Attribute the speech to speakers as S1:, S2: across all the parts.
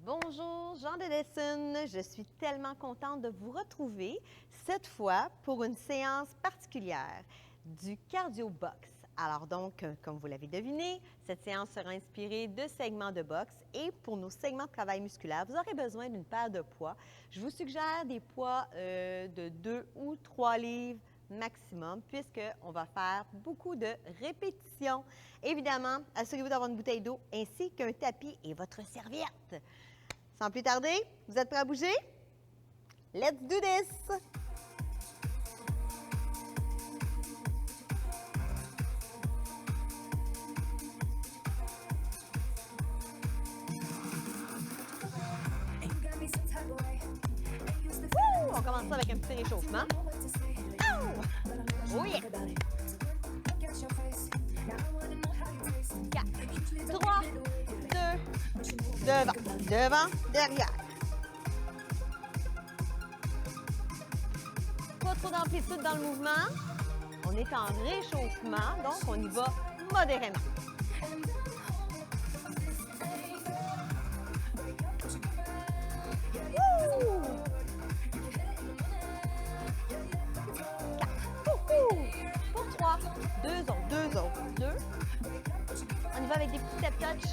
S1: Bonjour, Jean de Dessun. Je suis tellement contente de vous retrouver, cette fois pour une séance particulière du cardio box. Alors donc, comme vous l'avez deviné, cette séance sera inspirée de segments de boxe et pour nos segments de travail musculaire, vous aurez besoin d'une paire de poids. Je vous suggère des poids de 2 ou 3 livres maximum puisqu'on va faire beaucoup de répétitions. Évidemment, assurez-vous d'avoir une bouteille d'eau ainsi qu'un tapis et votre serviette. Sans plus tarder, vous êtes prêts à bouger? Let's do this! Woo! On commence ça avec un petit réchauffement. Oh yeah! 4, 3, 2, devant, derrière. Pas trop d'amplitude dans le mouvement. On est en réchauffement, donc on y va modérément. Woo! 4. Pour 3. 2 autres. 2. On y va avec des petits step touch.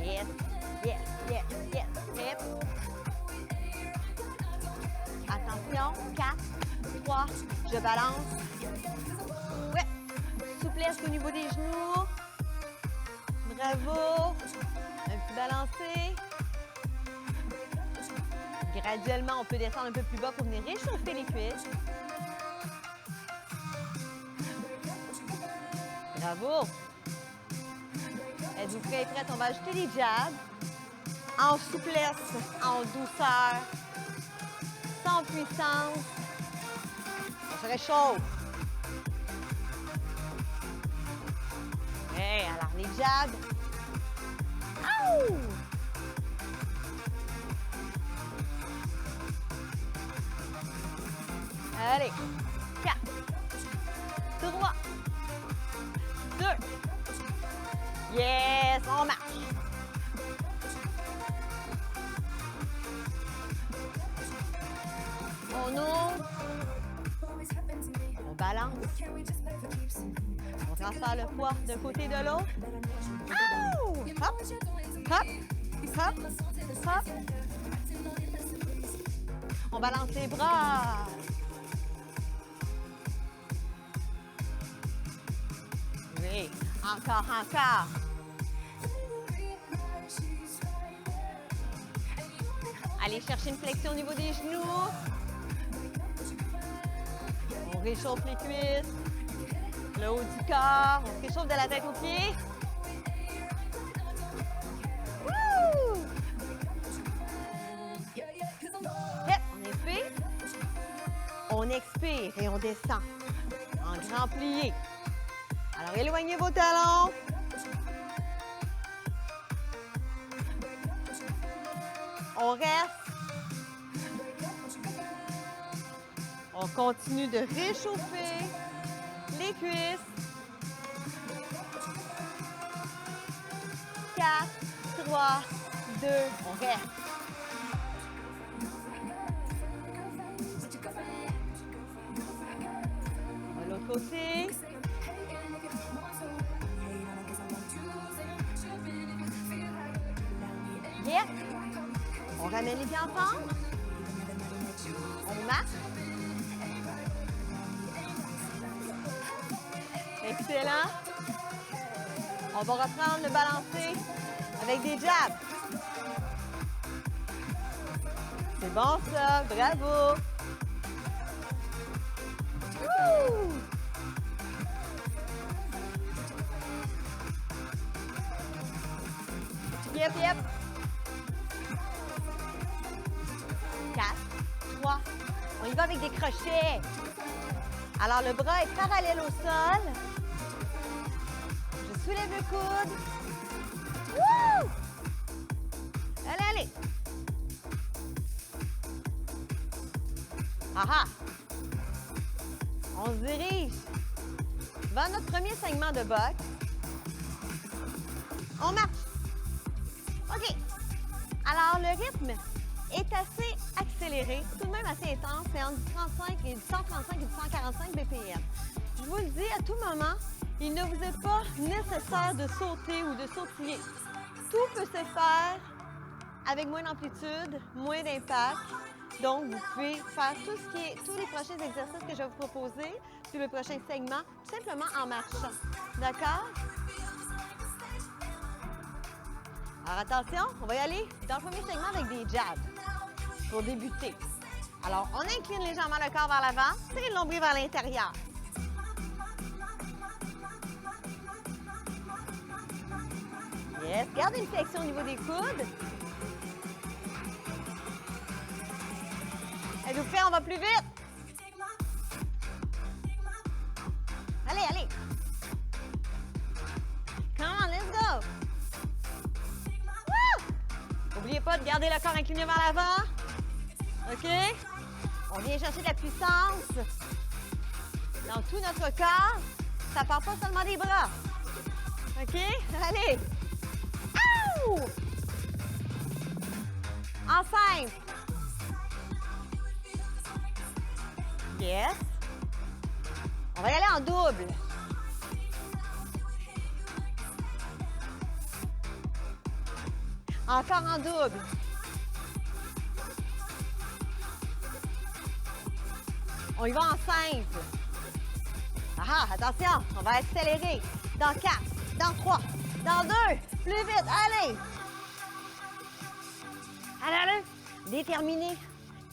S1: Yes. Attention, 4, 3, je balance. Ouais, souplesse au niveau des genoux. Bravo. Un petit balancé. Graduellement, on peut descendre un peu plus bas pour venir réchauffer les cuisses. Bravo. Êtes-vous prêts et prêtes? On va ajouter les jabs. En souplesse, en douceur, sans puissance. On se réchauffe. Hey, alors les jabs. Ouh! Allez, 4, 3, 2. Yes, on marche. On ouvre. On balance. On transfère le poids d'un côté et de l'autre. Hop. On balance les bras. Oui, encore. Allez chercher une flexion au niveau des genoux. On réchauffe les cuisses, le haut du corps, on se réchauffe de la tête aux pieds. Woo! On expire et on descend en grand plié. Alors éloignez vos talons. On reste. On continue de réchauffer les cuisses. 4, 3, 2, on reste. De l'autre côté. Yeah. On ramène les pieds ensemble. On marche. Excellent. On va reprendre le balancé avec des jabs. C'est bon ça, bravo. Woo! Yep. 4, 3. On y va avec des crochets. Alors, le bras est parallèle au sol. Je soulève le coude. Wouh! Allez. Ah! On se dirige vers notre premier segment de boxe. On marche. OK. Alors, le rythme est assez accéléré, tout de même assez intense. C'est entre du 35 et du 135 et du 145 BPM. Je vous le dis, à tout moment, il ne vous est pas nécessaire de sauter ou de sautiller. Tout peut se faire avec moins d'amplitude, moins d'impact. Donc, vous pouvez faire tous les prochains exercices que je vais vous proposer, puis le prochain segment, tout simplement en marchant. D'accord? Alors, attention, on va y aller dans le premier segment avec des jabs pour débuter. Alors, on incline légèrement le corps vers l'avant, tirez le nombril vers l'intérieur. Yes, gardez une flexion au niveau des coudes. Êtes-vous prêts? On va plus vite. Allez, allez. Come on, let's go. N'oubliez pas de garder le corps incliné vers l'avant. OK? On vient chercher de la puissance dans tout notre corps. Ça ne part pas seulement des bras. OK? Allez! Ouh! En simple. Yes. On va y aller en double. Encore en double. On y va en simple. Ah, attention, on va accélérer. Dans 4, dans 3, dans 2, plus vite, allez. Allez, allez. Déterminé.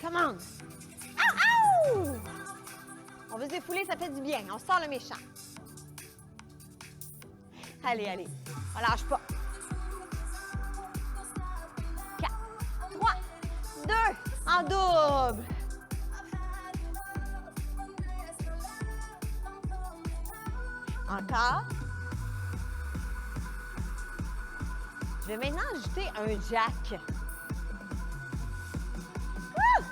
S1: Come on. Ouh, ouh. On veut se défouler, ça fait du bien. On sort le méchant. Allez, allez. On lâche pas. 4, 3, 2, en double. Encore. Je vais maintenant ajouter un jack. Woo!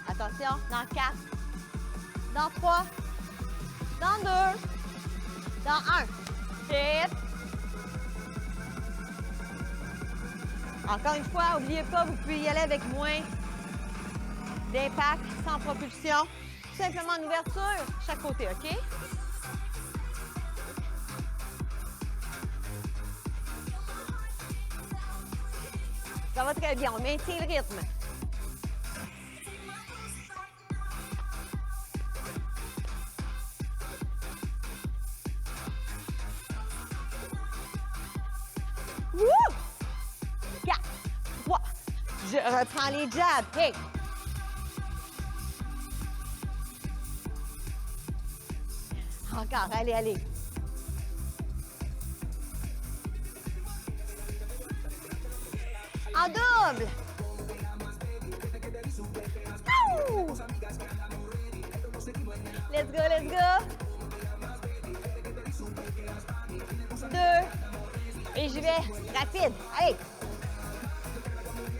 S1: Attention, dans 4, dans 3, dans 2, dans 1. Hip. Encore une fois, n'oubliez pas, vous pouvez y aller avec moins d'impact, sans propulsion. Tout simplement en ouverture, chaque côté, OK? Ça va très bien, on maintient le rythme. Wouh! 4, 3, je reprends les jabs. Hey! Encore, allez, allez. En double. Ouh! Let's go, let's go. 2. Et je vais rapide. Allez.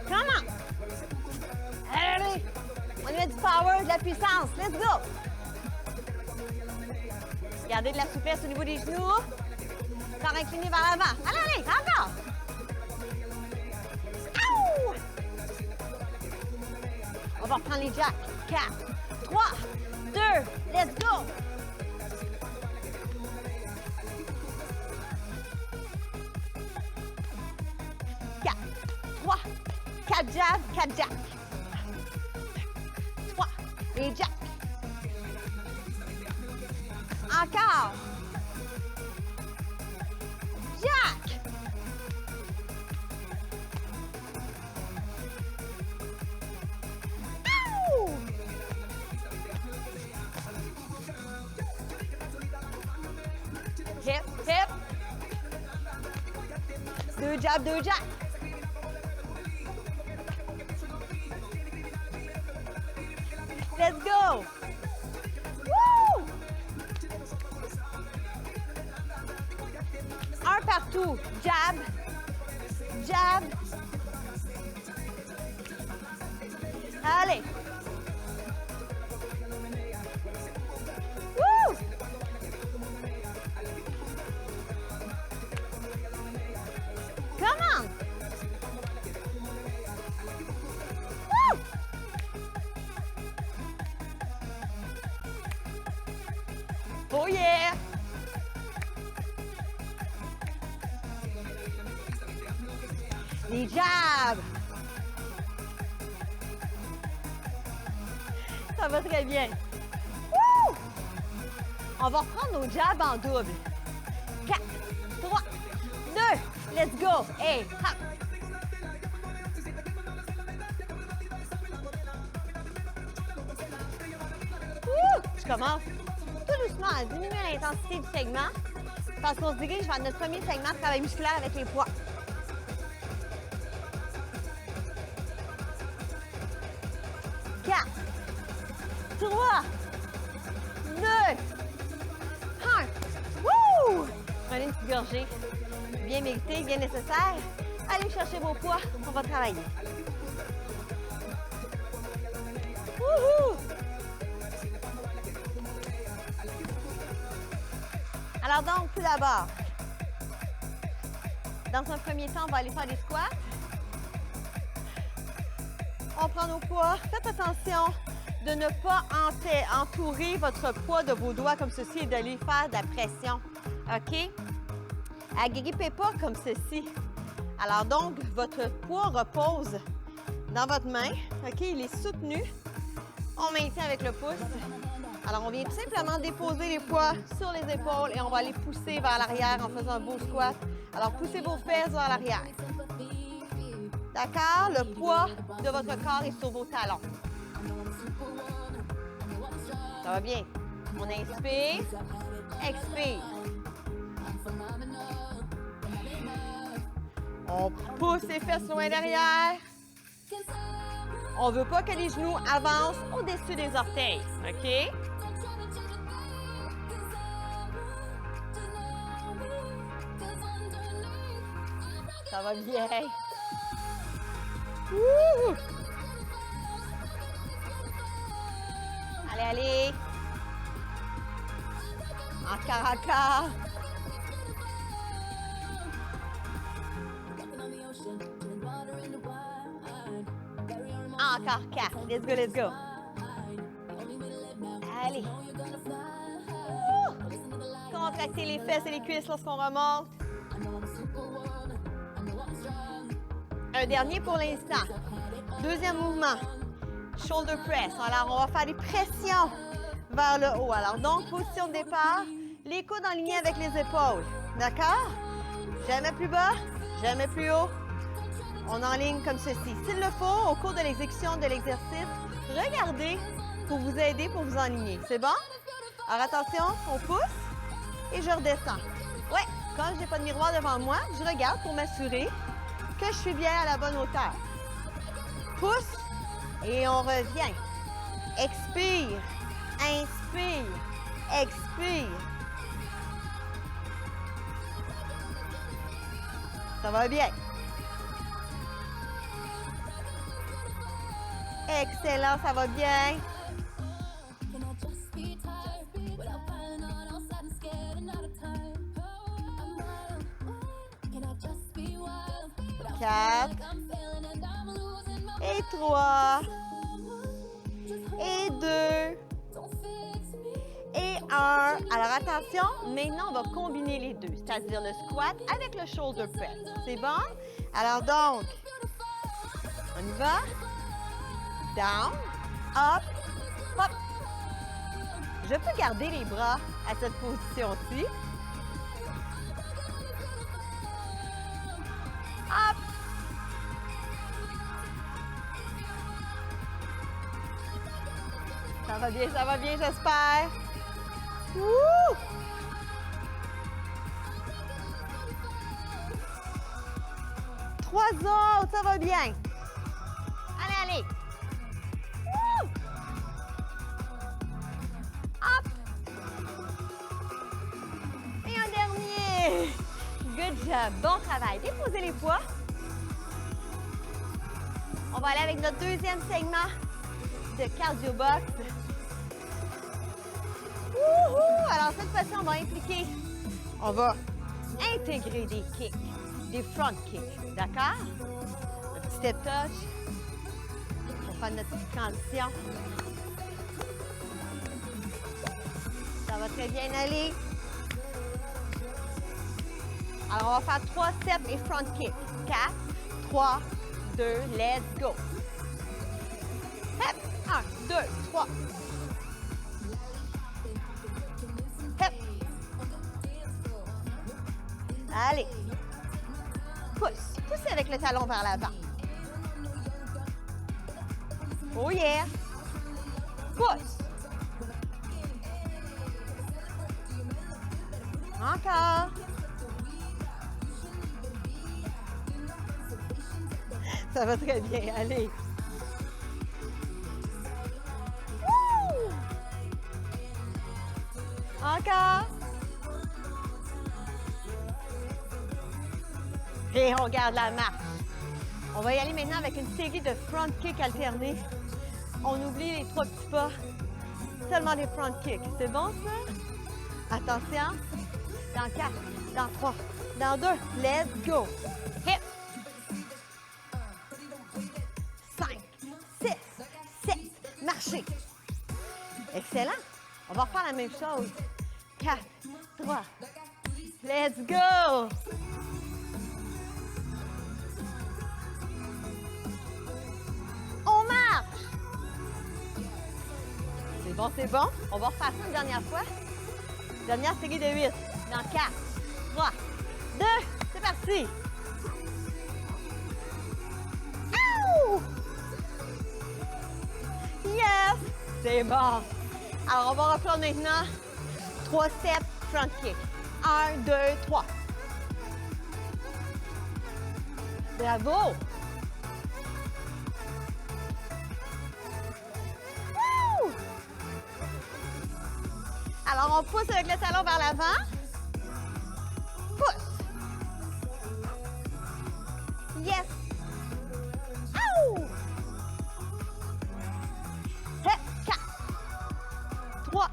S1: Come on. Allez, allez. On y met du power, de la puissance. Let's go. Gardez de la souplesse au niveau des genoux. Corps incliné vers l'avant. Allez, allez, encore. On va reprendre les jacks. 4, 3, 2, let's go! Trois, 4 jabs, 4 jacks. 3, les jacks. Encore. Jack. Hip, hip. 2 jabs, 2 jacks. Let's go. Woo! Un partout. Jab, jab. Allez. Woo! jab. Ça va très bien. Wouh! On va reprendre nos jabs en double. 4, 3, 2, let's go. Hey, hop. Je commence tout doucement à diminuer l'intensité du segment parce qu'on se dirige vers notre premier segment de travail musculaire avec les poids. 4, 3, 2, 1. Wouh! Prenez une petite gorgée. Bien méritée, bien nécessaire. Allez chercher vos poids, on va travailler. Wouhou! Alors donc, tout d'abord, dans un premier temps, on va aller faire des squats. On prend nos poids. Faites attention de ne pas entourer votre poids de vos doigts comme ceci et d'aller faire de la pression. OK? Agrippez pas comme ceci. Alors donc, votre poids repose dans votre main. OK? Il est soutenu. On maintient avec le pouce. Alors, on vient tout simplement déposer les poids sur les épaules et on va les pousser vers l'arrière en faisant un beau squat. Alors, poussez vos fesses vers l'arrière. D'accord? Le poids de votre corps est sur vos talons. Ça va bien. On inspire, expire. On pousse les fesses loin derrière. On ne veut pas que les genoux avancent au-dessus des orteils. OK? Ça va bien. Wouhou! Allez, allez. Encore. Encore 4. Let's go, let's go. Allez. Contractez les fesses et les cuisses lorsqu'on remonte. Un dernier pour l'instant. Deuxième mouvement. Shoulder press. Alors, on va faire des pressions vers le haut. Alors, donc, position de départ. Les coudes en ligne avec les épaules. D'accord? Jamais plus bas, jamais plus haut. On enligne comme ceci. S'il le faut, au cours de l'exécution de l'exercice, regardez pour vous aider, pour vous enligner. C'est bon? Alors, attention, on pousse et je redescends. Ouais, quand je n'ai pas de miroir devant moi, je regarde pour m'assurer que je suis bien à la bonne hauteur. Pousse et on revient. Expire, inspire, expire. Ça va bien. Excellent, ça va bien. Quatre. Et 3. Et 2. Et 1. Alors attention, maintenant on va combiner les deux, c'est-à-dire le squat avec le shoulder press. C'est bon? Alors donc, on y va. Down, up, hop. Je peux garder les bras à cette position-ci. Hop. Ça va bien, j'espère. Wouh! Trois autres, ça va bien. Allez, allez. Wouh! Hop. Et un dernier. Good job. Bon travail. Déposez les poids. On va aller avec notre deuxième segment de cardio box. Wouhou! Alors cette fois-ci, on va impliquer. On va intégrer des kicks, des front kicks. D'accord? Un petit step touch. On va faire notre petite transition. Ça va très bien aller. Alors, on va faire 3 steps et front kick. 4, 3, 2, let's go. Hep, 1, 2, 3. Hep. Allez. Pousse. Poussez avec le talon vers l'avant. Oh yeah. Pousse. Encore. Ça va très bien. Allez. Woo! Encore. Et on garde la marche. On va y aller maintenant avec une série de front kicks alternés. On oublie les 3 petits pas. Seulement des front kicks. C'est bon, ça? Attention. Dans 4, dans 3, dans 2. Let's go. Hip. 5, 6, 7. Marchez. Excellent. On va refaire la même chose. 4, 3. Let's go. On marche. C'est bon, c'est bon. On va refaire ça une dernière fois. Dernière série de 8. Dans 4, 3, 2, c'est parti. Ouh! Yes! C'est bon. Alors, on va reprendre maintenant 3 steps front kick. 1, 2, 3. Bravo! Ouh! Alors, on pousse avec le talon vers l'avant. Pousse. Yes. Ouh! 4, 3,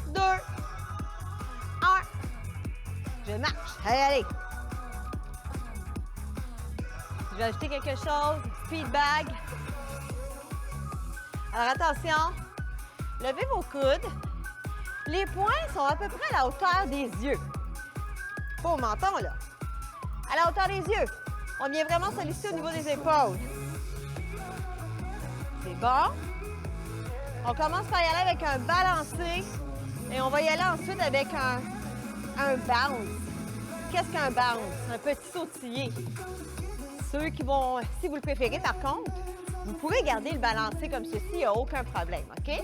S1: 2, 1. Je marche. Allez, allez. Je vais ajouter quelque chose. Speed bag. Alors, attention. Levez vos coudes. Les poings sont à peu près à la hauteur des yeux. Pas au menton, là. À la hauteur des yeux. On vient vraiment solliciter au niveau des épaules. C'est bon. On commence par y aller avec un balancé. Et on va y aller ensuite avec un bounce. Qu'est-ce qu'un bounce? Un petit sautillé. Ceux qui vont, si vous le préférez par contre, vous pourrez garder le balancé comme ceci, il n'y a aucun problème, OK?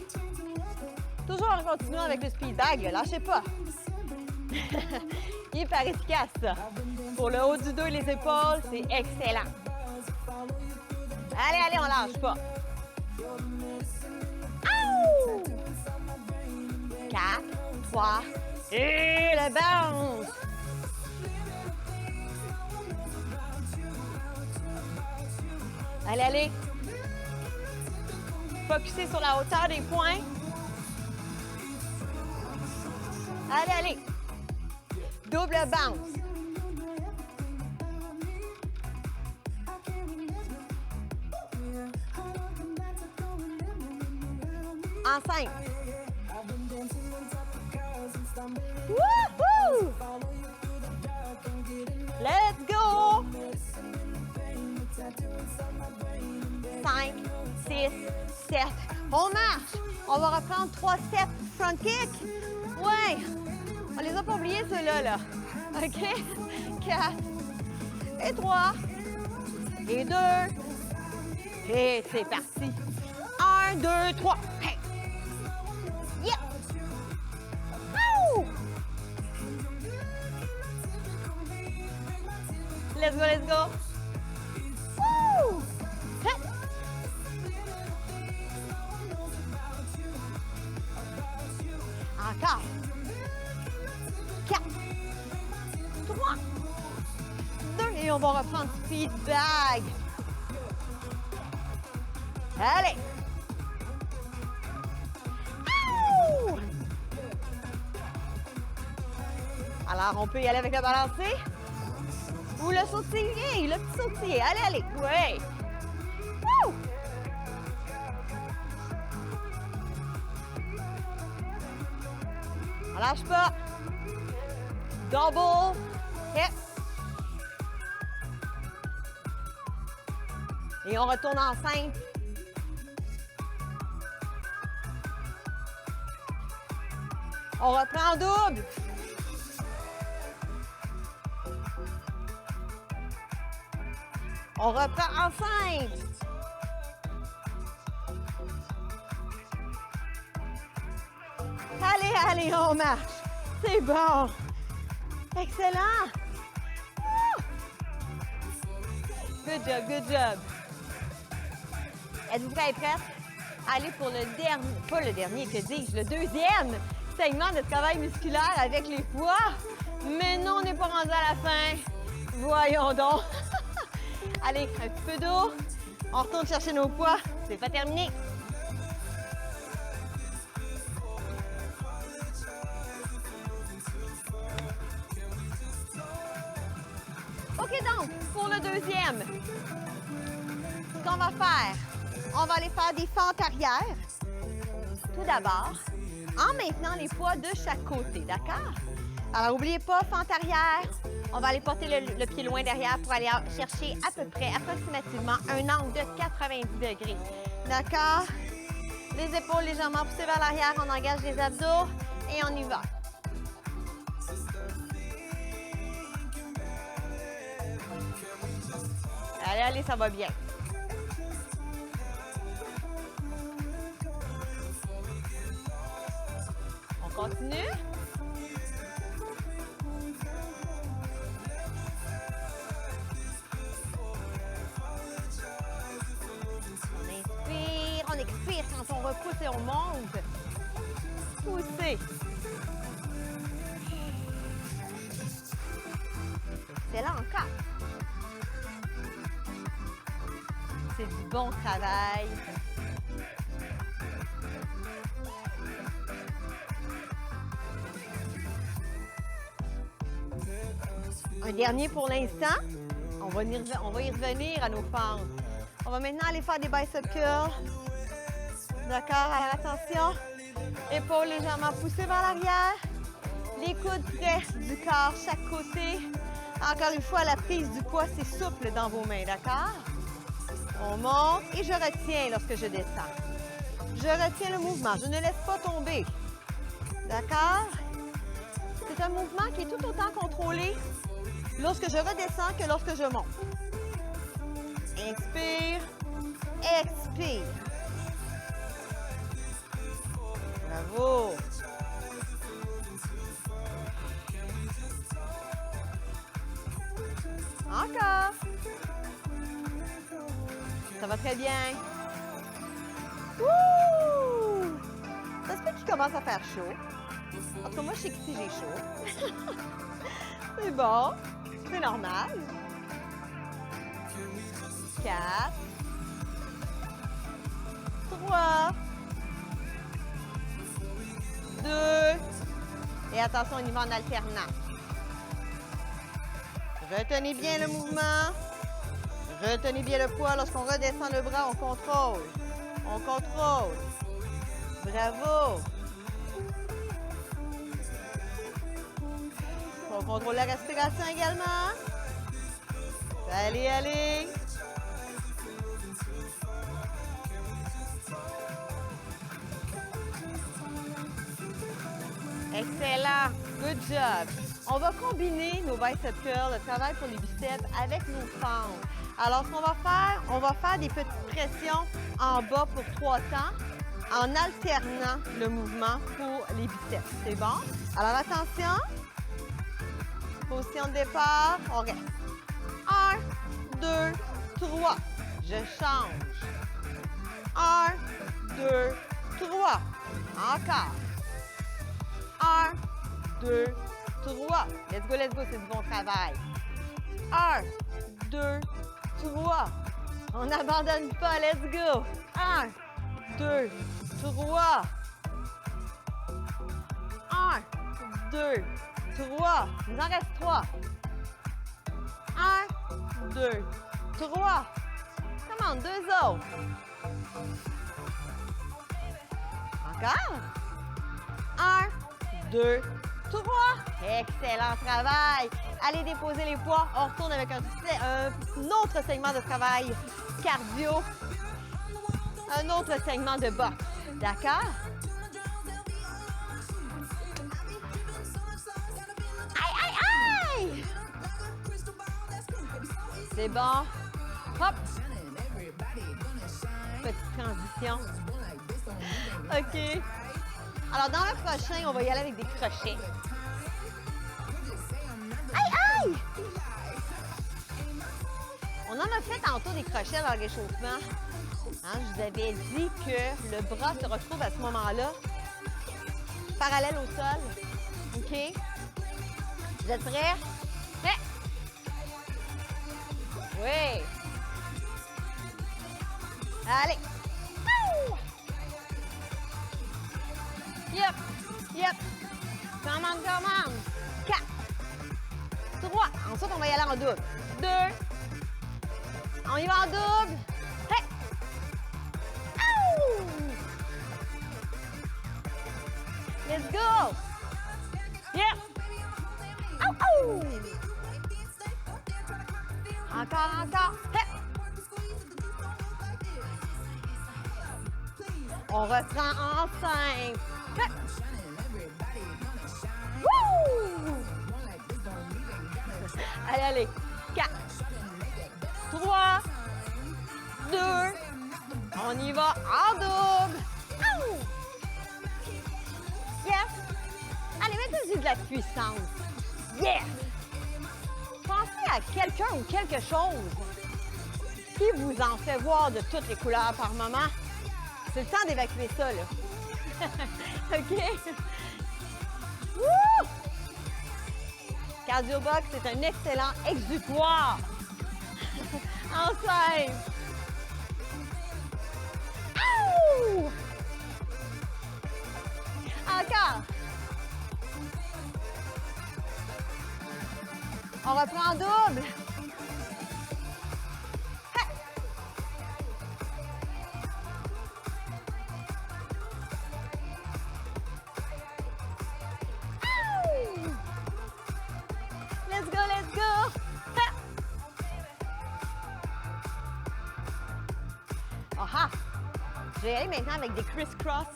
S1: Toujours en continuant avec le speed bag, lâchez pas. Il est hyper efficace, ça. Pour le haut du dos et les épaules, c'est excellent. Allez, allez, on lâche pas. Ouh! 4, 3, et le bounce. Allez, allez. Focussez sur la hauteur des poings. Allez, allez. Double bounce. En 5. Wouhou! Let's go! 5, 6, 7. On marche. On va reprendre 3 steps front kick. Ouais. On les a pas oubliés, ceux-là, là. OK? 4. Et 3. Et 2. Et c'est parti. 1, 2, 3. Hey! Yeah! Ouh! Let's go, let's go. Ouh! Hey! Encore. 4, 3, 2. Et on va reprendre speed bag. Allez. Ouh! Alors, on peut y aller avec le balancé. Ou le sautiller, le petit sautiller. Allez, allez. Ouais. Wouh! On lâche pas. Double hip. Et on retourne en simple. On reprend en double. On reprend en simple. Allez, allez, on marche. C'est bon. Excellent. Good job, good job. Êtes-vous prêts et prêtes? Allez pour le dernier, pas le dernier, que dis-je, le deuxième segment de travail musculaire avec les poids. Mais non, on n'est pas rendu à la fin. Voyons donc. Allez, un petit peu d'eau. On retourne chercher nos poids. C'est pas terminé. OK, donc, pour le deuxième, ce qu'on va faire, on va aller faire des fentes arrière. Tout d'abord, en maintenant les poids de chaque côté, d'accord? Alors, n'oubliez pas, fente arrière, on va aller porter le pied loin derrière pour aller chercher à peu près, approximativement, un angle de 90 degrés. D'accord? Les épaules légèrement poussées vers l'arrière, on engage les abdos et on y va. Allez, allez, ça va bien. On continue. On expire quand on repousse et on monte. Poussez. Excellent encore. C'est du bon travail. Un dernier pour l'instant. On va y revenir à nos fentes. On va maintenant aller faire des bicep curls. D'accord, alors attention. Épaules légèrement poussées vers l'arrière. Les coudes près du corps, chaque côté. Encore une fois, la prise du poids, c'est souple dans vos mains, d'accord? On monte et je retiens lorsque je descends. Je retiens le mouvement, je ne laisse pas tomber. D'accord? C'est un mouvement qui est tout autant contrôlé lorsque je redescends que lorsque je monte. Inspire, expire. Bravo. Encore. Ça va très bien. Ouh! Ça se peut qu'il commence à faire chaud. En tout cas, moi, je sais qu'ici, j'ai chaud. C'est bon. C'est normal. 4, 3, 2, et attention, on y va en alternant. Retenez bien le mouvement. Retenez bien le poids. Lorsqu'on redescend le bras, on contrôle. On contrôle. Bravo. On contrôle la respiration également. Allez, allez. Excellent. Good job. On va combiner nos bicep curls, le travail pour les biceps, avec nos fentes. Alors, ce qu'on va faire des petites pressions en bas pour 3 temps en alternant le mouvement pour les biceps. C'est bon? Alors, attention. Position de départ. On reste. 1, 2, 3. Je change. 1, 2, 3. Encore. 1, 2, 3. Let's go, c'est du bon travail. 1, 2, 3. On n'abandonne pas, let's go. 1, 2, 3. 1, 2, 3. Il nous en reste 3. 1, 2, 3. Comment, 2 autres. Encore. 1, 2, 3. Excellent travail. Allez déposer les poids. On retourne avec un autre segment de travail cardio. Un autre segment de boxe. D'accord? Aïe, aïe, aïe! C'est bon. Hop! Petite transition. OK. Alors, dans le prochain, on va y aller avec des crochets. Aïe, aïe! On en a fait tantôt des crochets dans le réchauffement. Hein, je vous avais dit que le bras se retrouve à ce moment-là parallèle au sol. OK? Vous êtes prêts? Prêts? Oui! Allez! Yep! Yep! Come on, come on! 4, 3. Ensuite, on va y aller en double. 2. On y va en double. Hey! Ouh! Let's go! Yep! Ouh! Ouh! Encore, encore. Hey! On reprend en 5. Hey! Wouh! Allez, allez. 4, 3, 2. On y va en double. Ouh! Yes! Allez, mettez-y de la puissance. Yes! Pensez à quelqu'un ou quelque chose qui vous en fait voir de toutes les couleurs par moment. C'est le temps d'évacuer ça, là. OK? Wouh! Cardio box, c'est un excellent exutoire. En 5. Ouh! Encore. On reprend en double. Ha! Ouh! Let's go, let's go. Ha! Aha! Je vais aller maintenant avec des criss-cross.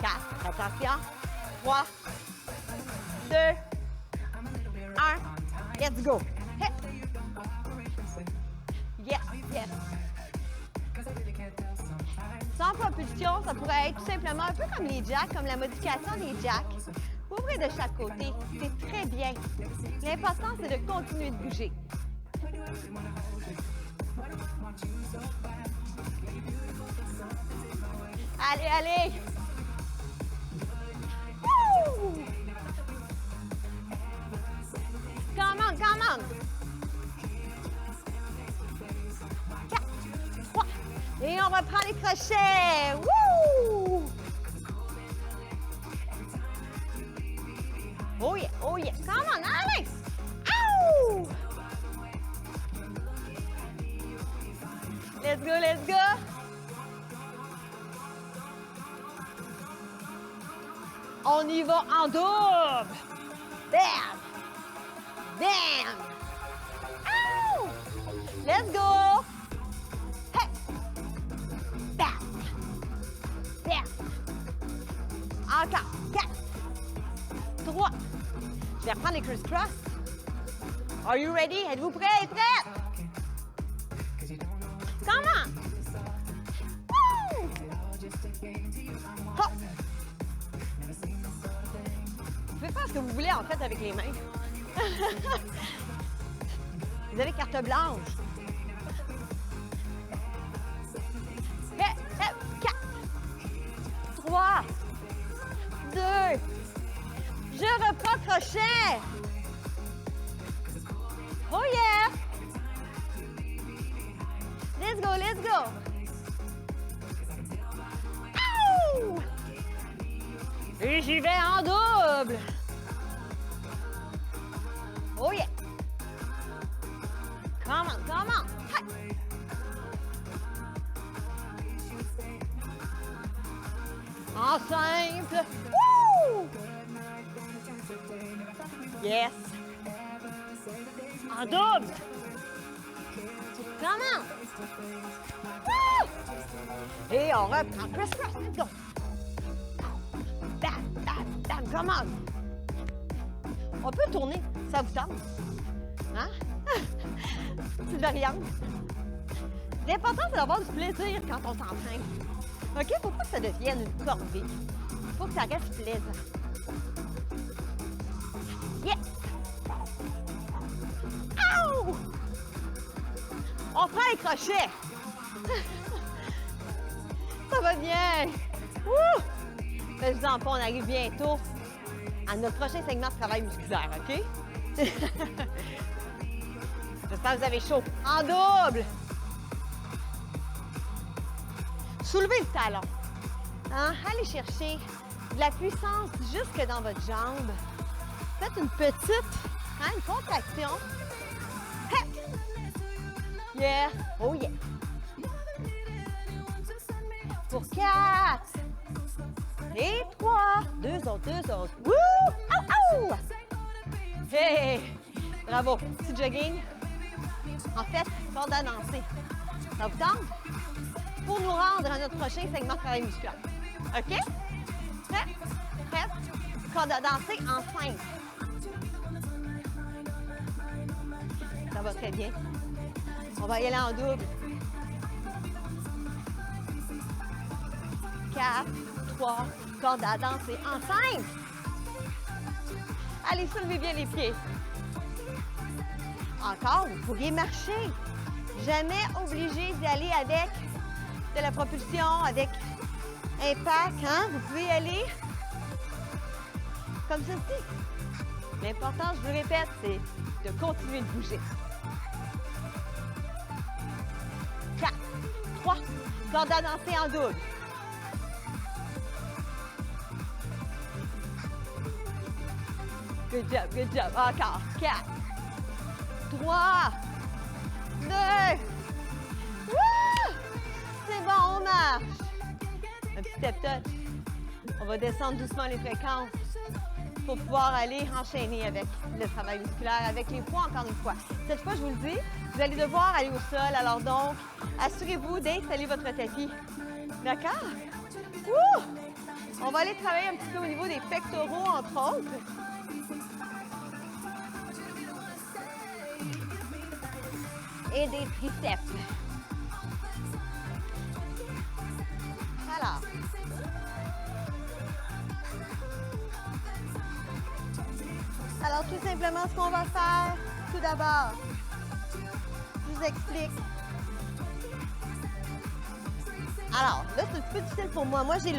S1: 4, attention. 3, 2, 1, let's go. Hey. Yes, yes. Sans propulsion, ça pourrait être tout simplement un peu comme les jacks, comme la modification des jacks. Ouvrez de chaque côté, c'est très bien. L'important, c'est de continuer de bouger. Allez, allez! Woo! Come on, come on! 4, 3. Et on reprend les crochets. Woo! Oh yeah, oh yeah. Come on, Alex! Ow! Let's go, let's go! On y va en double! Bam! Bam! Ow! Let's go! Hey! Bam! Bam! Encore! 4, 3. Je vais reprendre les criss-cross. Are you ready? Êtes-vous prêts et prêtes? Comment? Woo! Hop! Vous pouvez faire ce que vous voulez en fait avec les mains. Vous avez carte blanche. Hey, hey, 4, 3, 2. Je reprends crochet. Oh yeah! Let's go, let's go. Ouh! Et j'y vais en double. Oh yeah! Come on, come on. Hi. En simple. Woo! Yes. En double. Comment? Et on reprend. Press, let's go. Bam, bam, bam, come on. On peut tourner, ça vous tente? Hein? Petite variante. L'important, c'est d'avoir du plaisir quand on s'entraîne. OK? Faut pas que ça devienne une corvée. Faut que ça reste plaisant. Yes! Ow! On prend les crochets. Ça va bien. Wouh! Faites-en pas, on arrive bientôt à notre prochain segment de travail musculaire, OK? J'espère que vous avez chaud. En double. Soulevez le talon. Hein? Allez chercher de la puissance jusque dans votre jambe. Faites une petite, une contraction. Hey. Yeah. Oh yeah. Pour 4. Et 3. 2 autres. Wouh! Ouh! Ouh! Hey! Bravo. Petit jogging. En fait, corde à danser. Ça vous tente? Pour nous rendre à notre prochain segment de travail musculaire. OK? Prêt? Prêt? Corde à danser en 5. Ça va très bien. On va y aller en double. 4, 3, corde à danser en 5. Allez, soulevez bien les pieds. Encore, vous pourriez marcher. Jamais obligé d'y aller avec de la propulsion, avec impact. Hein? Vous pouvez y aller comme ceci. L'important, je vous répète, c'est de continuer de bouger. 4, 3, corde à danser en double. Good job. Encore. 4, 3, 2. Wouh! C'est bon, on marche. Un petit step touch. On va descendre doucement les fréquences pour pouvoir aller enchaîner avec le travail musculaire, avec les poids encore une fois. Cette fois, je vous le dis, vous allez devoir aller au sol. Alors donc, assurez-vous d'installer votre tapis. D'accord? Wouh! On va aller travailler un petit peu au niveau des pectoraux, entre autres. Et des triceps. Alors, tout simplement, ce qu'on va faire, tout d'abord, je vous explique. Alors, là, c'est un petit peu difficile pour moi. Moi, j'ai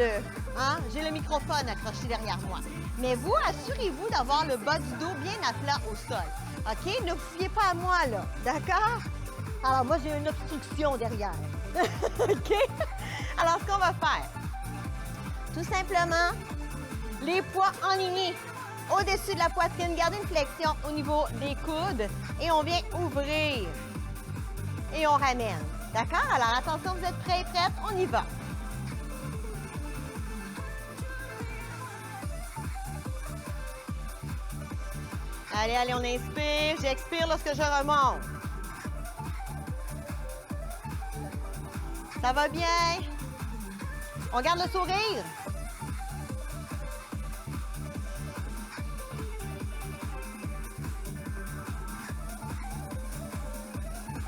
S1: le microphone accroché derrière moi. Mais vous, assurez-vous d'avoir le bas du dos bien à plat au sol. OK? Ne vous fiez pas à moi, là. D'accord? Alors, moi, j'ai une obstruction derrière. OK? Alors, ce qu'on va faire, tout simplement, les poids enlignés au-dessus de la poitrine. Gardez une flexion au niveau des coudes et on vient ouvrir. Et on ramène. D'accord? Alors, attention, vous êtes prêts et prêtes? On y va. Allez, on inspire. J'expire lorsque je remonte. Ça va bien? On garde le sourire.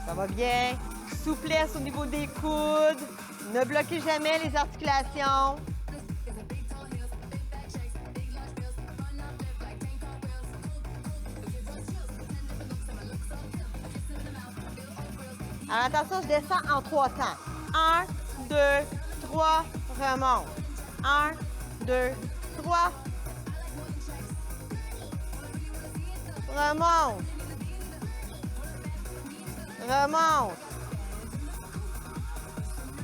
S1: Ça va bien. Souplesse au niveau des coudes. Ne bloquez jamais les articulations. Alors attention, je descends en 3 temps. 1, 2, 3, remonte. 1, 2, 3. Remonte. Remonte.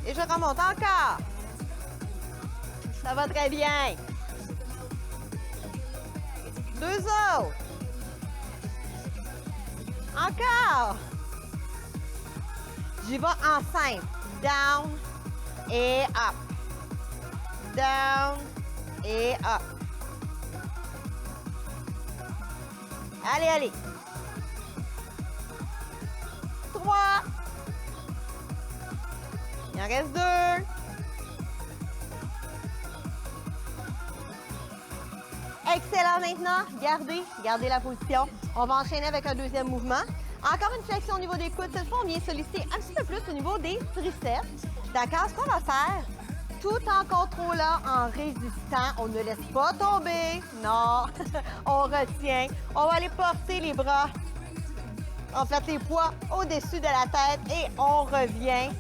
S1: Et je remonte encore. Ça va très bien. 2 autres. Encore. J'y vais en simple. Down et up. Down et up. Allez, allez. 3. Il en reste 2. Excellent maintenant. Gardez la position. On va enchaîner avec un deuxième mouvement. Encore une flexion au niveau des coudes. Cette fois, on vient solliciter un petit peu plus au niveau des triceps. D'accord? Ce qu'on va faire, tout en contrôlant, en résistant, on ne laisse pas tomber. Non, on retient. On va aller porter les bras. En fait, les poids au-dessus de la tête et on revient.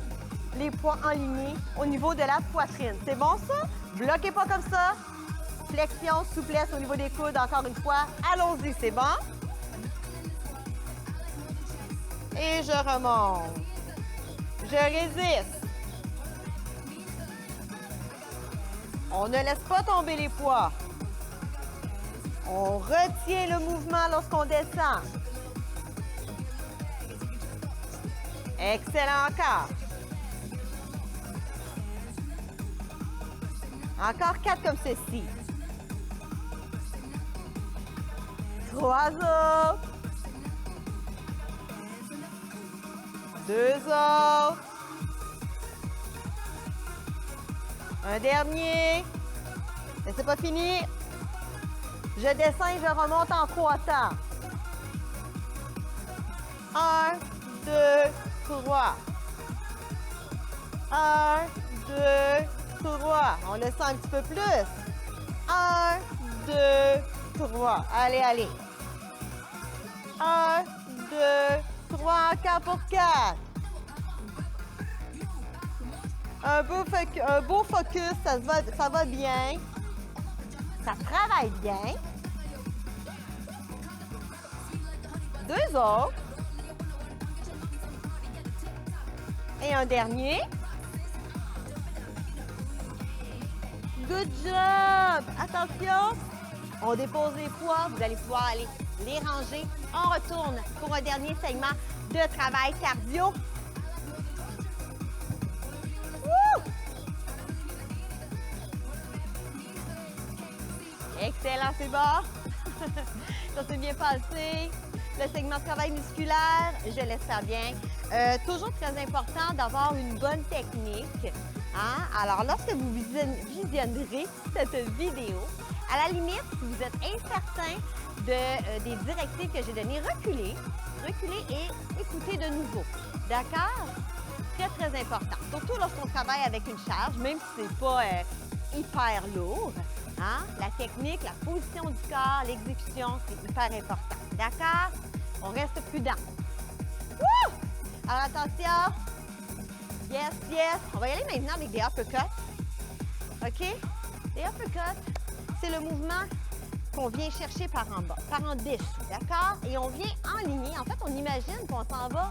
S1: Les poids alignés au niveau de la poitrine. C'est bon ça? Bloquez pas comme ça. Flexion, souplesse au niveau des coudes, encore une fois. Allons-y, c'est bon? Et je remonte. Je résiste. On ne laisse pas tomber les poids. On retient le mouvement lorsqu'on descend. Excellent encore. Encore 4 comme ceci. 3 autres. 2 autres. Un dernier. Mais c'est pas fini. Je descends et je remonte en croisant. 1, 2, 3. 1, 2, 3. On le sent un petit peu plus. 1, 2, 3. Allez, allez. 1, 2, 3. Encore pour 4. Un beau focus, ça va bien. Ça travaille bien. 2 autres. Et un dernier. Good job! Attention! On dépose les poids. Vous allez pouvoir aller les ranger. On retourne pour un dernier segment de travail cardio. Woo! Excellent, c'est bon. Ça s'est bien passé. Le segment de travail musculaire, je l'espère bien. Toujours très important d'avoir une bonne technique. Hein? Alors, lorsque vous visionnerez cette vidéo, à la limite, si vous êtes incertain des directives que j'ai données, reculez et écoutez de nouveau. D'accord? Très, très important. Surtout lorsqu'on travaille avec une charge, même si ce n'est pas hyper lourd. Hein? La technique, la position du corps, l'exécution, c'est hyper important. D'accord? On reste prudent. Wouh! Alors, attention. Yes, yes. On va y aller maintenant avec des uppercuts. OK? Les uppercuts, c'est le mouvement qu'on vient chercher par en bas, par en dessous. D'accord? Et on vient enligner. En fait, on imagine qu'on s'en va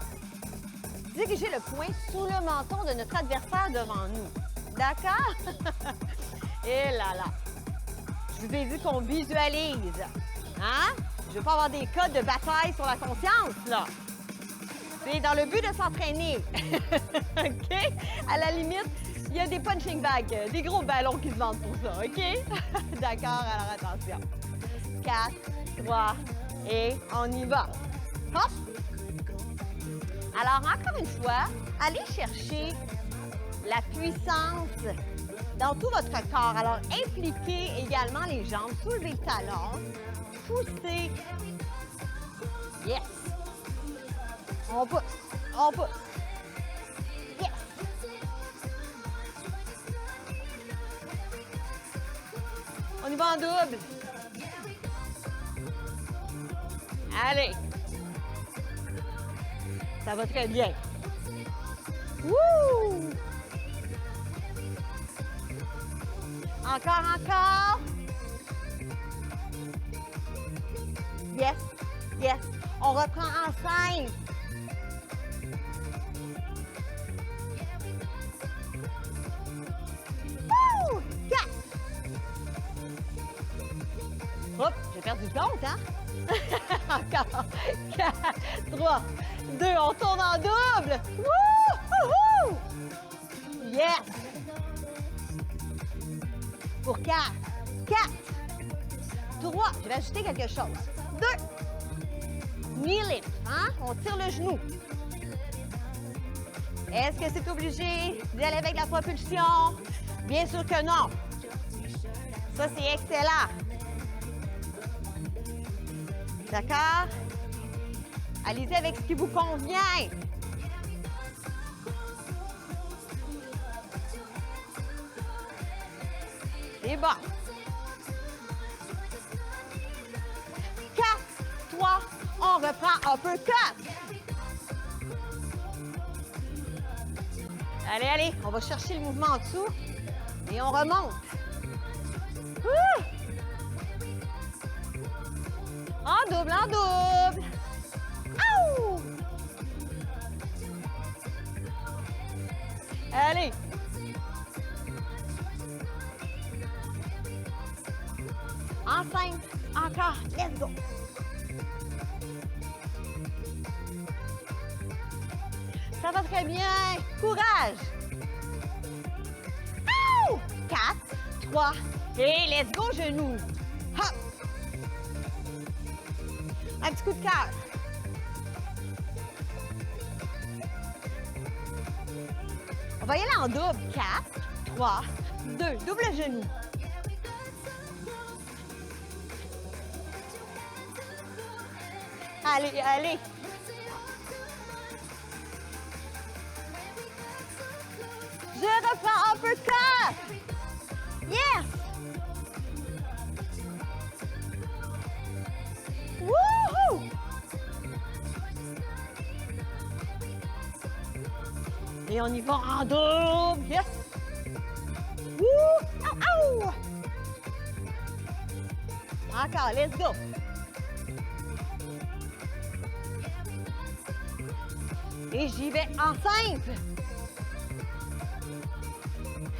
S1: diriger le poing sous le menton de notre adversaire devant nous. D'accord? Et là là. Je vous ai dit qu'on visualise. Hein? Je ne veux pas avoir des cas de bataille sur la conscience, là. C'est dans le but de s'entraîner. OK? À la limite, il y a des punching bags, des gros ballons qui se vendent pour ça. OK? D'accord? Alors, attention. 4, 3, et on y va. Hop! Alors, encore une fois, allez chercher la puissance dans tout votre corps. Alors, impliquez également les jambes, soulevez le talon, poussez. Yes! On pousse, on pousse. Yes! On y va en double. Allez! Ça va très bien. Wouh! Encore, encore. Yes, yes. On reprend en 5. Wouh! 4. Hop, j'ai perdu le compte, hein? Encore. 4, 3, 2. On tourne en double. Wouhou! Yes! Pour 4, 4, 3, je vais ajouter quelque chose. 2, knee lift, hein? On tire le genou. Est-ce que c'est obligé d'aller avec la propulsion? Bien sûr que non. Ça, c'est excellent. D'accord? Allez-y avec ce qui vous convient. C'est bon. 4, 3, on reprend un peu 4. Allez, allez, on va chercher le mouvement en dessous et on remonte. Ouh! En double, en double. Ouh! Allez. En 5, encore, let's go. Ça va très bien. Courage. 4, 3, et let's go, genoux. Hop. Un petit coup de cœur. On va y aller en double. 4, 3, 2, double genou. Allez, allez. Je reprends un peu de cœur. Yes! Wouhou! Et on y va en double. Yes! Wouh! Au, au! Encore, let's go. Et j'y vais en simple.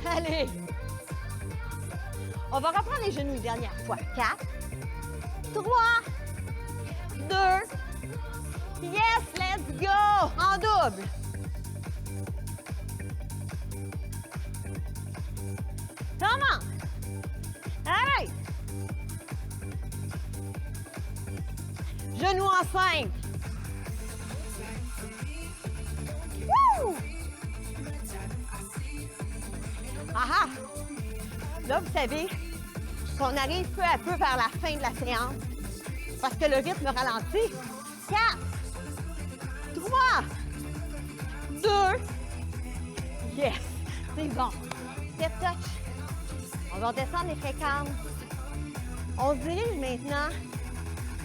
S1: Allez. On va reprendre les genoux une dernière fois. 4, 3, 2. Yes, let's go. En double. Come on. Allez. Genoux en simple. Wouh! Ah ah! Là, vous savez qu'on arrive peu à peu vers la fin de la séance parce que le rythme ralentit. 4, 3, 2. Yes! C'est bon. Step touch. On va descendre les fréquences. On se dirige maintenant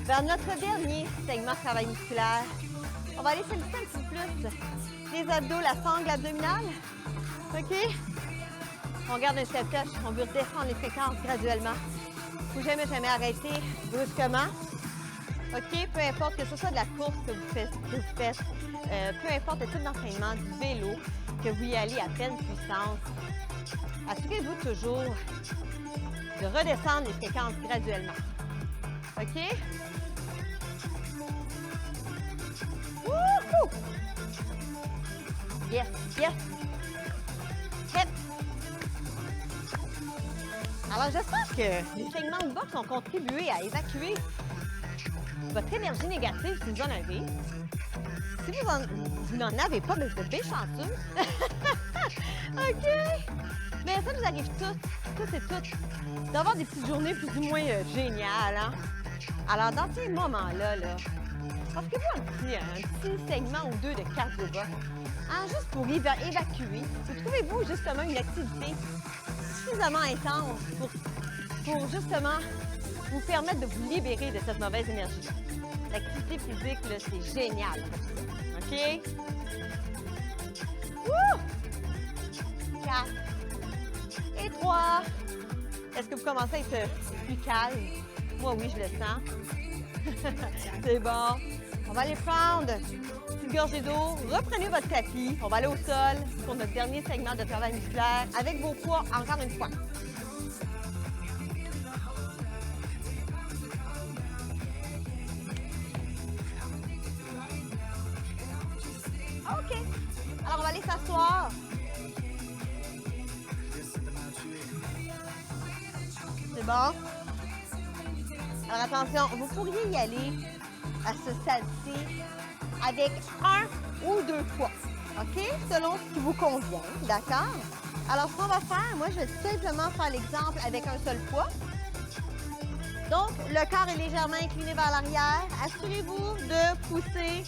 S1: vers notre dernier segment de travail musculaire. On va aller solliciter un petit peu plus les abdos, la sangle abdominale. OK? On garde un step touch. On veut descendre les fréquences graduellement. Il ne faut jamais arrêter brusquement. OK? Peu importe que ce soit de la course que vous faites, peu importe le type d'entraînement, du vélo, que vous y allez à pleine puissance, assurez-vous toujours de redescendre les fréquences graduellement. OK? Wouhou! Yes, yes. Hip. Alors, j'espère que les segments de boxe ont contribué à évacuer votre énergie négative si vous en avez. Si vous n'en avez pas, mais vous êtes bien chanceux. OK? Mais ça nous arrive tous et toutes, d'avoir des petites journées plus ou moins géniales. Hein? Alors, dans ces moments-là, offrez-vous un petit segment ou deux de cardio-box, hein, juste pour évacuer. Ou trouvez-vous justement une activité suffisamment intense pour justement vous permettre de vous libérer de cette mauvaise énergie. L'activité physique, là, c'est génial. OK? Wouh! 4 et 3. Est-ce que vous commencez à être plus calme? Moi, oui, je le sens. C'est bon. On va aller prendre une petite gorgée d'eau. Reprenez votre tapis. On va aller au sol pour notre dernier segment de travail musculaire avec vos poids encore une fois. OK. Alors, on va aller s'asseoir. C'est bon? Alors, attention, vous pourriez y aller à ce stade-ci avec un ou deux poids, OK? Selon ce qui vous convient, d'accord? Alors, ce qu'on va faire, moi, je vais simplement faire l'exemple avec un seul poids. Donc, le corps est légèrement incliné vers l'arrière. Assurez-vous de pousser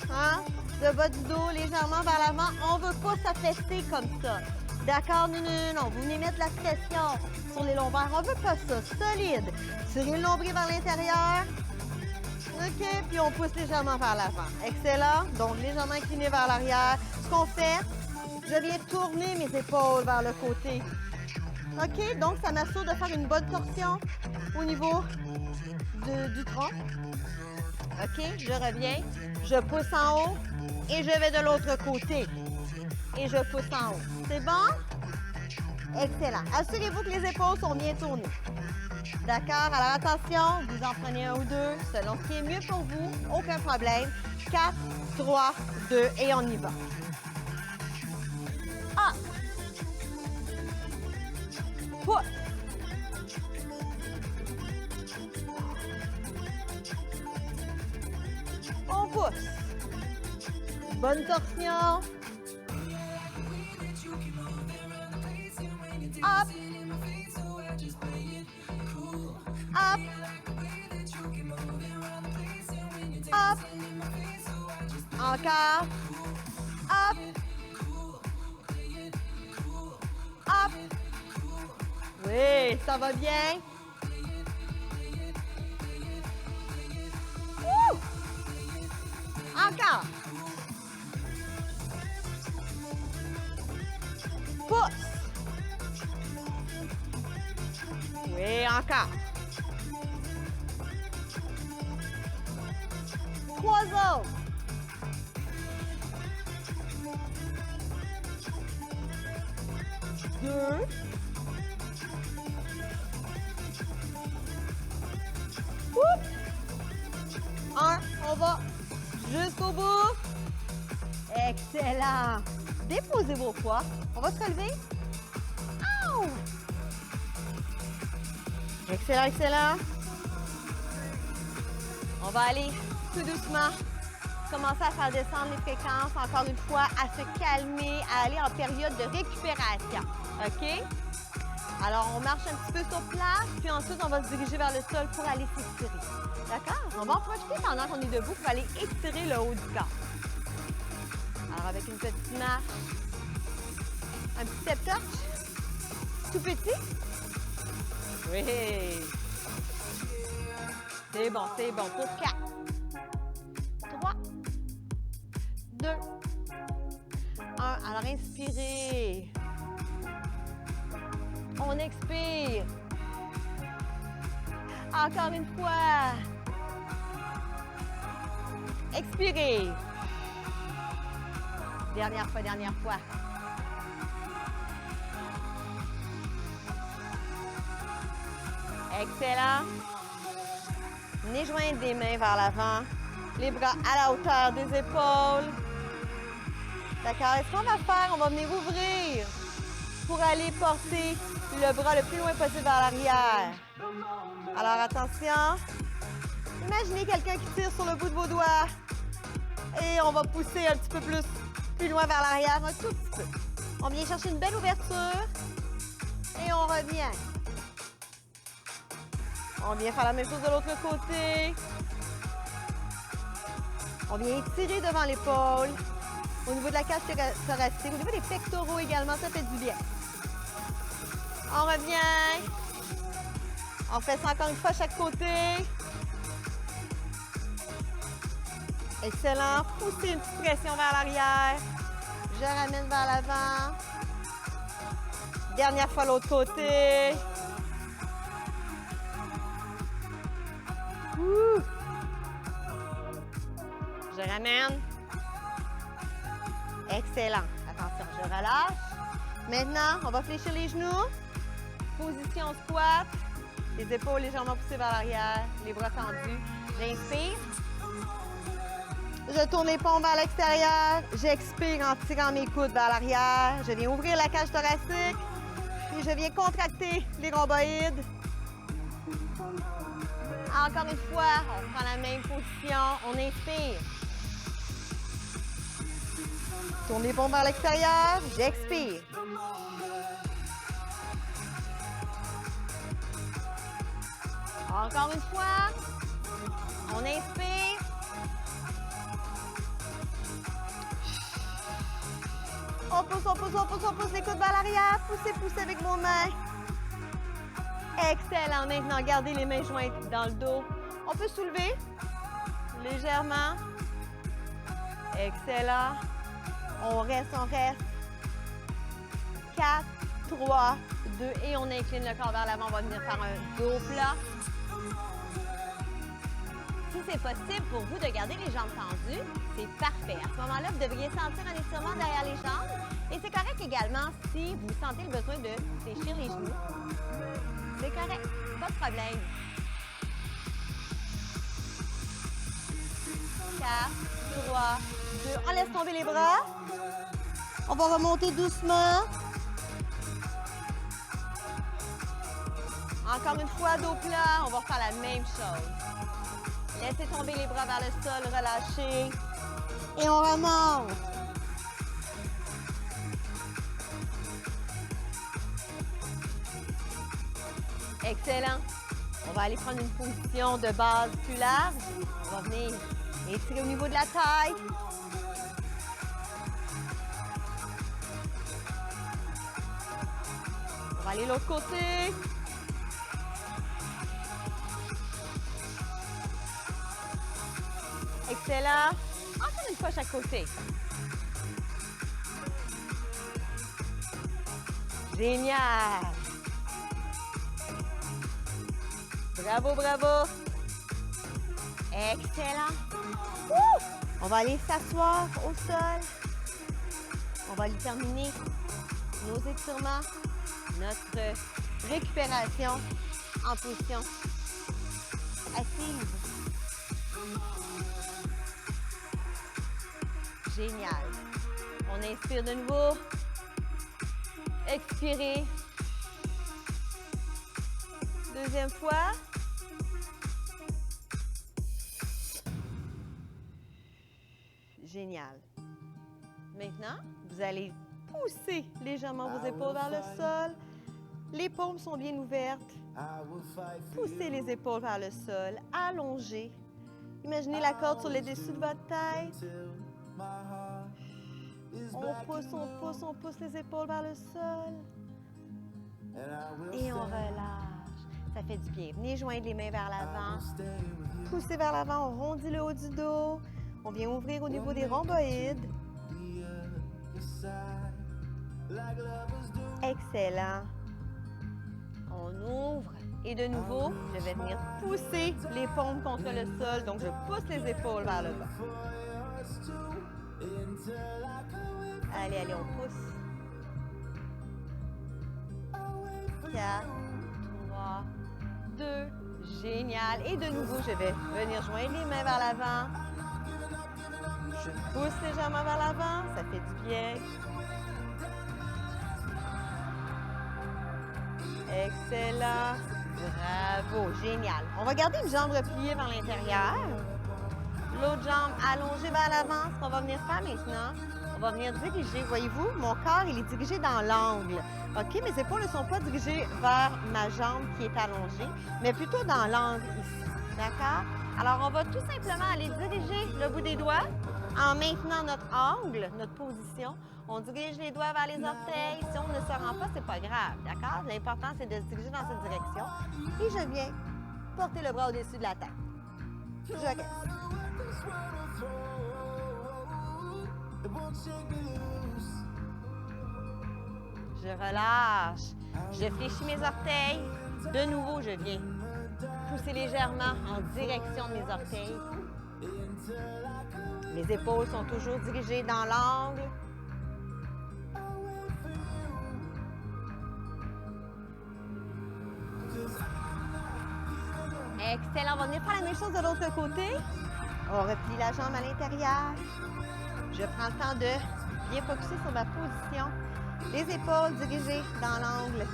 S1: le bas du dos légèrement vers l'avant. On ne veut pas s'affaisser comme ça. D'accord? Non, non, non. Vous venez mettre de la pression sur les lombaires. On ne veut pas ça. Solide. Tirez le nombril vers l'intérieur. OK. Puis on pousse légèrement vers l'avant. Excellent. Donc, légèrement incliné vers l'arrière. Ce qu'on fait, je viens tourner mes épaules vers le côté. OK? Donc, ça m'assure de faire une bonne torsion au niveau du tronc. OK? Je reviens. Je pousse en haut et je vais de l'autre côté. Et je pousse en haut. C'est bon? Excellent. Assurez-vous que les épaules sont bien tournées. D'accord? Alors, attention, vous en prenez un ou deux, selon ce qui est mieux pour vous. Aucun problème. 4, 3, 2 et on y va. Up. Pousse. On pousse. Bonne torsion. Up. Up. Up. Encore. Up. Up. Oui, ça va bien. Ouh. Encore. Pousse. Oui, encore. 3 autres. 2. 1. On va jusqu'au bout. Excellent. Déposez vos poids. On va se relever. Oh! Excellent, excellent. On va aller tout doucement. Commencer à faire descendre les fréquences, encore une fois, à se calmer, à aller en période de récupération. OK? Alors, on marche un petit peu sur place, puis ensuite, on va se diriger vers le sol pour aller s'étirer. D'accord? On va en profiter pendant qu'on est debout pour aller étirer le haut du corps. Alors, avec une petite marche, un petit step touch, tout petit. Oui! C'est bon, c'est bon. Pour 4, 3, 2, 1. Alors, inspirez. On expire. Encore une fois. Expirez. Dernière fois, dernière fois. Excellent. Venez joindre des mains vers l'avant. Les bras à la hauteur des épaules. D'accord? Et ce qu'on va faire, on va venir ouvrir pour aller porter le bras le plus loin possible vers l'arrière. Alors, attention. Imaginez quelqu'un qui tire sur le bout de vos doigts. Et on va pousser un petit peu plus loin vers l'arrière, un tout petit peu. On vient chercher une belle ouverture. Et on revient. On vient faire la même chose de l'autre côté. On vient étirer devant l'épaule. Au niveau de la cage thoracique, au niveau des pectoraux également, ça fait du bien. On revient. On fait ça encore une fois à chaque côté. Excellent. Poussez une petite pression vers l'arrière. Je ramène vers l'avant. Dernière fois l'autre côté. Ouh. Je ramène. Excellent. Attention, je relâche. Maintenant, on va fléchir les genoux. Position squat. Les épaules légèrement poussées vers l'arrière. Les bras tendus. J'inspire. Je tourne les paumes vers l'extérieur. J'expire en tirant mes coudes vers l'arrière. Je viens ouvrir la cage thoracique. Puis je viens contracter les rhomboïdes. Encore une fois, on prend la même position. On inspire. Tourne les paumes vers l'extérieur. J'expire. Encore une fois. On inspire. On pousse, on pousse, on pousse, on pousse les coudes vers l'arrière. Poussez, poussez avec vos mains. Excellent. Maintenant, gardez les mains jointes dans le dos. On peut soulever légèrement. Excellent. On reste, on reste. 4, 3, 2 et on incline le corps vers l'avant. On va venir faire un dos plat. Si c'est possible pour vous de garder les jambes tendues, c'est parfait. À ce moment-là, vous devriez sentir un étirement derrière les jambes. Et c'est correct également si vous sentez le besoin de fléchir les genoux. C'est correct, pas de problème. 4, 3, 2. On laisse tomber les bras. On va remonter doucement. Encore une fois, dos plat. On va faire la même chose. Laissez tomber les bras vers le sol, relâchez. Et on remonte. Excellent. On va aller prendre une position de base plus large. On va venir étirer au niveau de la taille. On va aller de l'autre côté. Excellent. Encore une fois chaque côté. Génial. Bravo, bravo. Excellent. Ouh! On va aller s'asseoir au sol. On va aller terminer nos étirements, notre récupération en position assise. Génial. On inspire de nouveau. Expirez. Deuxième fois. Génial. Maintenant, vous allez pousser légèrement vos épaules vers le sol. Les paumes sont bien ouvertes. Poussez les épaules vers le sol. Allongez. Imaginez la corde sur le dessus de votre tête. On pousse les épaules vers le sol. Et on relâche. Ça fait du bien. Venez joindre les mains vers l'avant. Poussez vers l'avant, on rondit le haut du dos. On vient ouvrir au niveau des rhomboïdes. Excellent. On ouvre. Et de nouveau, je vais venir pousser les paumes contre le sol. Donc, je pousse les épaules vers le bas. Allez, allez, on pousse. 4, 3, 2. Génial. Et de nouveau, je vais venir joindre les mains vers l'avant. Je pousse légèrement vers l'avant. Ça fait du bien. Excellent. Bravo. Génial. On va garder une jambe repliée vers l'intérieur. L'autre jambe allongée vers l'avant. Ce qu'on va venir faire maintenant, on va venir diriger. Voyez-vous, mon corps, il est dirigé dans l'angle. OK, mes épaules ne sont pas dirigées vers ma jambe qui est allongée, mais plutôt dans l'angle ici. D'accord? Alors, on va tout simplement aller diriger le bout des doigts en maintenant notre angle, notre position. On dirige les doigts vers les orteils. Si on ne se rend pas, c'est pas grave. D'accord? L'important, c'est de se diriger dans cette direction. Et je viens porter le bras au-dessus de la tête. Je reste. Je relâche. Je fléchis mes orteils. De nouveau, je viens pousser légèrement en direction de mes orteils. Mes épaules sont toujours dirigées dans l'angle. Excellent. On va venir faire la même chose de l'autre côté. On replie la jambe à l'intérieur. Je prends le temps de bien focusser sur ma position. Les épaules dirigées dans l'angle.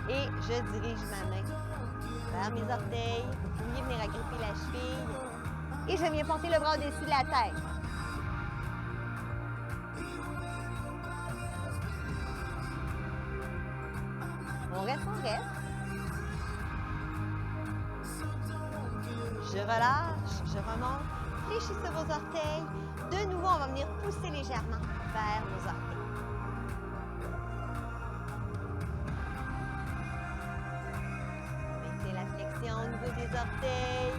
S1: Et je dirige ma main vers mes orteils. Vous pourriez venir agripper la cheville. Et je viens porter le bras au-dessus de la tête. On reste, on reste. Je relâche, je remonte. Fléchissez vos orteils. De nouveau, on va venir pousser légèrement vers nos orteils. Mettez la flexion au niveau des orteils.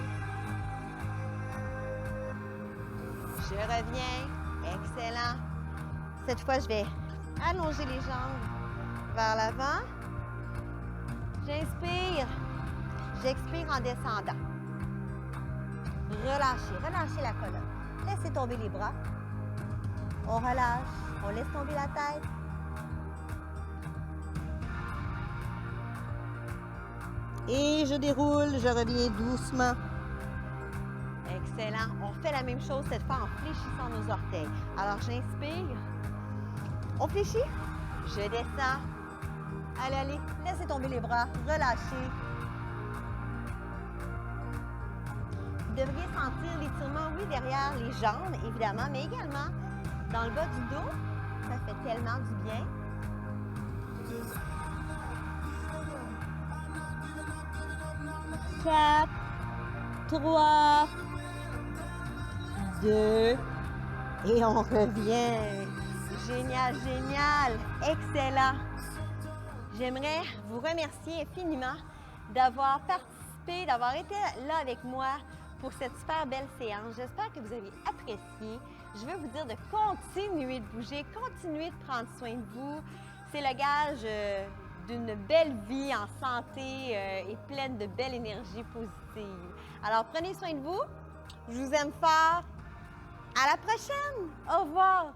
S1: Je reviens. Excellent. Cette fois, je vais allonger les jambes vers l'avant. J'inspire. J'expire en descendant. Relâchez, relâchez la colonne. Laissez tomber les bras. On relâche, on laisse tomber la tête. Et je déroule, je reviens doucement. Excellent. On fait la même chose cette fois en fléchissant nos orteils. Alors, j'inspire. On fléchit. Je descends. Allez, allez. Laissez tomber les bras. Relâchez. Vous devriez sentir l'étirement, oui, derrière les jambes, évidemment, mais également dans le bas du dos. Ça fait tellement du bien. Quatre, 3, 2, et on revient. Génial, génial, excellent. J'aimerais vous remercier infiniment d'avoir participé, d'avoir été là avec moi pour cette super belle séance. J'espère que vous avez apprécié. Je veux vous dire de continuer de bouger, continuer de prendre soin de vous. C'est le gage d'une belle vie en santé et pleine de belle énergie positive. Alors, prenez soin de vous. Je vous aime fort. À la prochaine. Au revoir.